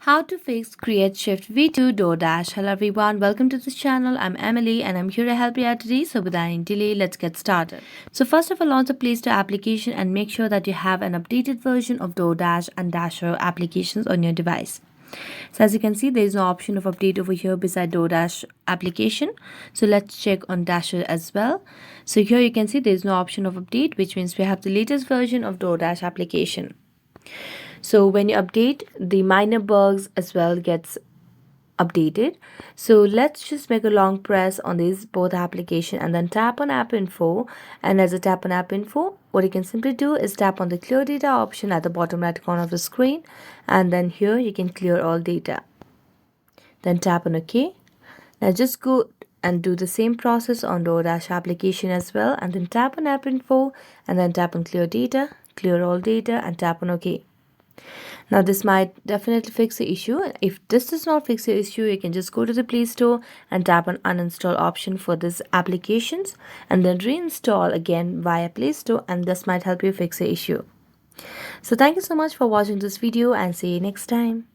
How to fix Createshift V2 Doordash. Hello everyone, welcome to this channel. I'm Emily and I'm here to help you out today. So without any delay, let's get started. So first of all, launch the Play Store application and make sure that you have an updated version of Doordash and Dasher applications on your device. So as you can see, there is no option of update over here beside Doordash application. So let's check on Dasher as well. So here you can see there is no option of update, which means we have the latest version of Doordash application. So when you update, the minor bugs as well gets updated. So let's just make a long press on these both application and then tap on app info. And as a tap on app info, what you can simply do is tap on the clear data option at the bottom right corner of the screen, and then here you can clear all data. Then tap on OK. Now just go and do the same process on Doordash application as well, and then tap on app info and then tap on clear data, clear all data, and tap on OK. Now this might definitely fix the issue. If this does not fix the issue, you can just go to the Play Store and tap on uninstall option for these applications and then reinstall again via Play Store, and this might help you fix the issue. So thank you so much for watching this video and see you next time.